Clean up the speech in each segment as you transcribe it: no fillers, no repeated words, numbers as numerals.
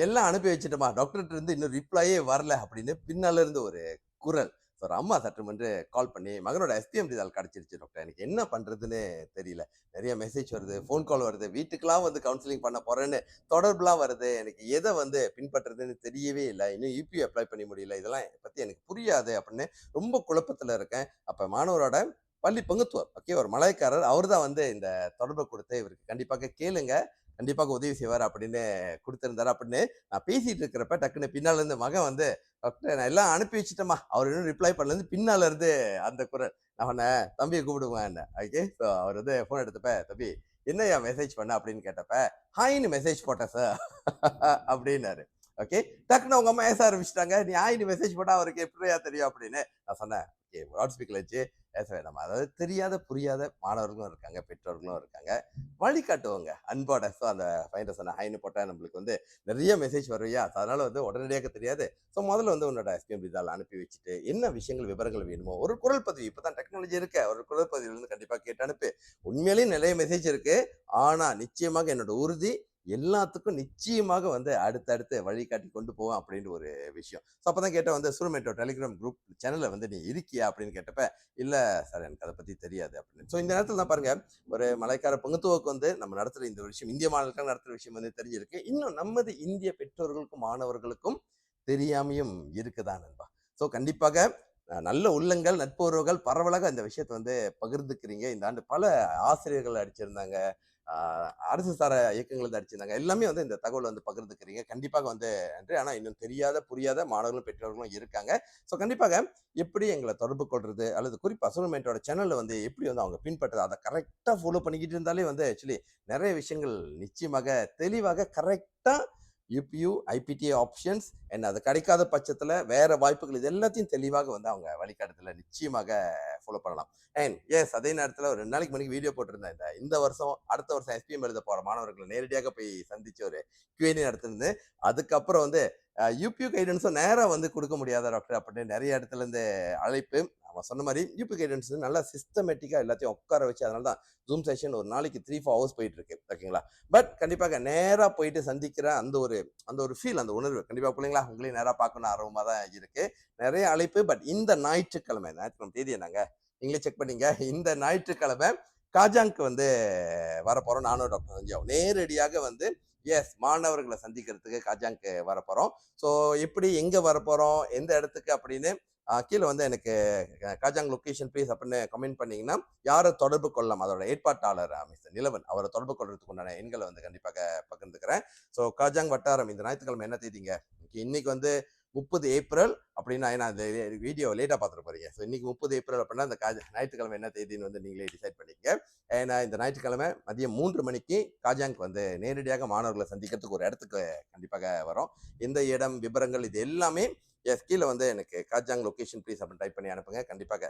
எல்லாம் அனுப்பி வச்சுட்டோமா, டாக்டர்கிட்ட இருந்து இன்னும் ரிப்ளையே வரல அப்படின்னு பின்னால இருந்து ஒரு குரல். ஒரு அம்மா சற்றுமுன்று கால் பண்ணி, மகனோட எஸ்பிஎம் ரிசல்ட் கிடைச்சிருச்சு டாக்டர். எனக்கு என்ன பண்றதுன்னு தெரியல. நெறைய மெசேஜ் வருது, ஃபோன் கால் வருது, வீட்டுக்கெல்லாம் வந்து கவுன்சிலிங் பண்ண போறேன்னு தொடர்புலாம் வருது. எனக்கு எத வந்து பின்பற்றதுன்னு தெரியவே இல்ல. இன்னும் யுபி அப்ளை பண்ண முடியல. இதெல்லாம் பத்தி எனக்கு புரியாது அப்படின்னு ரொம்ப குழப்பத்துல இருக்கேன். அப்ப மாணவரோட பள்ளி பங்குத்துவார். ஓகே, ஒரு மலாய்க்காரர். அவர் தான் வந்து இந்த தொடர்ப குடுத்து, இவருக்கு கண்டிப்பாக கேளுங்க. கண்டிப்பாக உதவி செய்வார் அப்படின்னு குடுத்திருந்தாரு அப்படின்னு நான் பேசிட்டு இருக்கிறப்ப டக்குன்னு பின்னால இருந்து மகன் வந்து, டாக்டர் நான் எல்லாம் அனுப்பி வச்சுட்டேன்மா. அவர் இன்னும் ரிப்ளை பண்ணலன்னு பின்னால இருந்து அந்த குரல். நான் சொன்னேன், தம்பிய கூப்பிடுங்கன்னு. ஓகே. ஸோ அவர் வந்து ஃபோன் எடுத்தப்ப, தம்பி என்னய்யா மெசேஜ் பண்ண அப்படின்னு கேட்டப்ப, ஹாய்ன்னு மெசேஜ் போட்டேன் சார் அப்படின்னாரு. ஓகே. டக்குன்னு அவங்க அம்மா ஏச ஆரம்பிச்சுட்டாங்க. நீ ஹாய்ன்னு மெசேஜ் போட்டா அவருக்கு எப்படியா தெரியும் அப்படின்னு. நான் சொன்னேன், ஓகே லவுட் ஸ்பீக்கர்ல வச்சு பேச வேண்டாமா. அதாவது தெரியாத, புரியாத மாணவர்களும் இருக்காங்க, பெற்றோர்களும் இருக்காங்க. வழிகாட்டுவோங்க அன்போட. ஸோ அந்த பையன்ட்ட சொன்னேன், ஹாய்ன்னு போட்டா நம்மளுக்கு வந்து நிறைய மெசேஜ் வருவையா, அதனால வந்து உடனடியாக தெரியாது. ஸோ முதல்ல வந்து உன்னோட எஸ்பிஎம் ரிசல்ட் அனுப்பி வச்சுட்டு, என்ன விஷயங்கள் விவரங்கள் வேணுமோ ஒரு குரல் பதிவு, இப்பதான் டெக்னாலஜி இருக்க, ஒரு குரல் பதிவுல இருந்து கண்டிப்பா கேட்டு அனுப்பு. உண்மையிலேயே நிறைய மெசேஜ் இருக்கு. ஆனா நிச்சயமாக என்னோட உறுதி, எல்லாத்துக்கும் நிச்சயமாக வந்து அடுத்தடுத்து வழிகாட்டி கொண்டு போவேன் அப்படின்ற ஒரு விஷயம். ஸோ அப்பதான் கேட்டேன் வந்து, சூரமேட்டோ டெலிகிராம் குரூப் சேனல்ல வந்து நீ இருக்கியா அப்படின்னு கேட்டப்ப, இல்ல சார் எனக்கு அதை பத்தி தெரியாது அப்படின்னு. ஸோ இந்த நேரத்துல தான் பாருங்க, ஒரு மலைக்கார பங்குத்துவோக்கு வந்து நம்ம நடத்துற இந்த விஷயம், இந்திய மாணவர்களுக்காக நடத்துற விஷயம் வந்து தெரிஞ்சிருக்கு. இன்னும் நமது இந்திய பெற்றோர்களுக்கும் மாணவர்களுக்கும் தெரியாமையும் இருக்குதான் நண்பா. ஸோ கண்டிப்பாக நல்ல உள்ளங்கள், நட்புறவுகள் பரவலாக இந்த விஷயத்தை வந்து பகிர்ந்துக்கிறீங்க. இந்த ஆண்டு பல ஆசிரியர்கள் அடிச்சிருந்தாங்க, அரசு சார இயக்கங்கள் வந்து அடிச்சிருந்தாங்க. எல்லாமே வந்து இந்த தகவல் வந்து பகிர்ந்துக்கிறீங்க. கண்டிப்பாக வந்து நன்றி. ஆனா இன்னும் தெரியாத, புரியாத மாணவர்களும், பெற்றோர்களும் இருக்காங்க. ஸோ கண்டிப்பாக எப்படி எங்களை தொடர்பு கொள்றது, அல்லது குறிப்பா சூழ்நிலையோட சேனல்ல வந்து எப்படி வந்து அவங்க பின்பற்றுறது, அதை கரெக்டா ஃபாலோ பண்ணிக்கிட்டு இருந்தாலே வந்து ஆக்சுவலி நிறைய விஷயங்கள் நிச்சயமாக தெளிவாக கரெக்டா யுபியு, ஐபிடிஏ ஆப்ஷன்ஸ் என்ன அது கிடைக்காத பட்சத்துல வேற வாய்ப்புகள் இது எல்லாத்தையும் தெளிவாக வந்து அவங்க வழிகாட்டுதல நிச்சயமாக ஃபாலோ பண்ணலாம். அண்ட் எஸ், அதே நேரத்துல ஒரு 2 நாளைக்கு முன்னாடி வீடியோ போட்டிருந்தேன். இந்த வருஷம் அடுத்த வருஷம் எஸ்பிஎம் எழுத போற மாணவர்களை நேரடியாக போய் சந்திச்சு ஒரு Q&A நடத்திருந்து. அதுக்கப்புறம் வந்து யூபியூ கைடன்ஸும் நேரா வந்து கொடுக்க முடியாத டாக்டர் அப்படின்னு நிறைய இடத்துல இருந்து அழைப்பு. அவன் சொன்ன மாதிரி யூபி கைடன்ஸ் நல்லா சிஸ்டமேட்டிக்கா எல்லாத்தையும் உட்கார வச்சு, அதனால தான் ஜூம் செஷன் ஒரு நாளைக்கு 3-4 ஹவர்ஸ் போயிட்டு இருக்கு. ஓகேங்களா. பட் கண்டிப்பாக நேரா போயிட்டு சந்திக்கிற அந்த ஒரு ஃபீல், அந்த உணர்வு கண்டிப்பா பிள்ளைங்களா உங்களையும் நேரா பார்க்கணும் ஆர்வமா தான் இருக்கு. நிறைய அழைப்பு. பட் இந்த ஞாயிற்றுக்கிழமை தேதி என்னங்க நீங்களே செக் பண்ணீங்க. இந்த ஞாயிற்றுக்கிழமை காஜாங்க்கு வந்து வரப்போறோம். நானும் டாக்டர் சஞ்சய் நேரடியாக வந்து எஸ் மாணவர்களை சந்திக்கிறதுக்கு காஜாங்க்கு வரப்போறோம். ஸோ எப்படி எங்க வரப்போறோம், எந்த இடத்துக்கு அப்படின்னு கீழே வந்து எனக்கு காஜாங் லொகேஷன் ப்ளீஸ் அப்படின்னு கமெண்ட் பண்ணீங்கன்னா யாரை தொடர்பு கொள்ளலாம், அதோட ஏற்பாட்டாளர் மிஸ்டர் நிலவன் அவரை தொடர்பு கொள்றதுக்கு உண்டான எண்களை வந்து கண்டிப்பாக பகிர்ந்துக்கிறேன். ஸோ காஜாங் வட்டாரம் இந்த ஞாயிற்றுக்கிழமை என்ன தேதிங்க, இன்னைக்கு வந்து 30 ஏப்ரல் அப்படின்னா, ஏன்னா அந்த வீடியோ லேட்டா பார்த்துட்டு போறீங்க. ஸோ இன்னைக்கு 30 ஏப்ரல் அப்படின்னா அந்த ஞாயிற்றுக்கிழமை என்ன தேதின்னு வந்து நீங்களே டிசைட் பண்ணிக்கங்க. ஏன்னா இந்த ஞாயிற்றுக்கிழமை மதியம் 3 மணிக்கு காஜாங்க் வந்து நேரடியாக மாணவர்களை சந்திக்கிறதுக்கு ஒரு இடத்துக்கு கண்டிப்பாக வரும். எந்த இடம், விவரங்கள் இது எல்லாமே எஸ் கீழே வந்து எனக்கு காஜாங் லொகேஷன் ப்ளீஸ் அப்படின்னு டைப் பண்ணி அனுப்புங்க. கண்டிப்பாக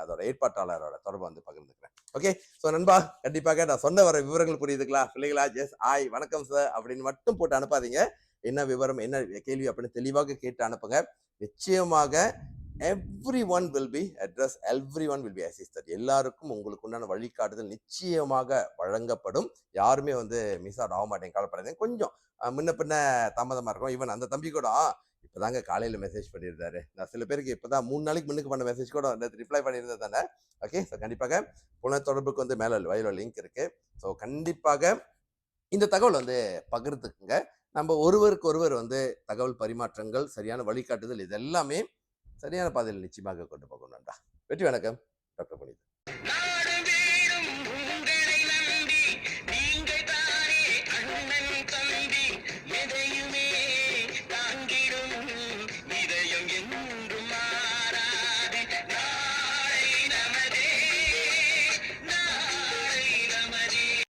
அதோட ஏற்பாட்டாளரோட தொடர்பு வந்து பகிர்ந்துக்கிறேன். ஓகே. ஸோ நண்பா, கண்டிப்பாக நான் சொன்ன வர விவரங்கள் புரியுதுங்களா பிள்ளைங்களா? எஸ் ஆய் வணக்கம் சார் அப்படின்னு மட்டும் போட்டு அனுப்பாதீங்க. என்ன விவரம், என்ன கேள்வி அப்படின்னு தெளிவாக கேட்டு அனுப்புங்க. நிச்சயமாக every one will be address, every one will be assisted. எல்லாருக்கும் உங்களுக்கு உண்டான வழிகாட்டுதல் நிச்சயமாக வழங்கப்படும். யாருமே வந்து மிஸ் அவுட் ஆக மாட்டேங்க, கவலைப்படாதீங்க. கொஞ்சம் முன்ன பின்ன தாமதமா இருக்கும். ஈவன் அந்த தம்பி கூட இப்பதாங்க காலையில மெசேஜ் பண்ணியிருந்தாரு. நான் சில பேருக்கு இப்பதான் 3 நாளைக்கு முன்னுக்கு பண்ண மெசேஜ் கூட ரிப்ளை பண்ணியிருந்தது தானே. ஓகே. ஸோ கண்டிப்பாக புன தொடர்புக்கு வந்து மேல வயல லிங்க் இருக்கு. ஸோ கண்டிப்பாக இந்த தகவல் வந்து பகிர்ந்துக்குங்க. நம்ம ஒருவருக்கு ஒருவர் வந்து தகவல் பரிமாற்றங்கள், சரியான வழிகாட்டுதல் இது எல்லாமே சரியான பாதையில் நிச்சயமாக கொண்டு போகணும். நண்பா, வெற்றி வணக்கம். டாக்டர் புனித்.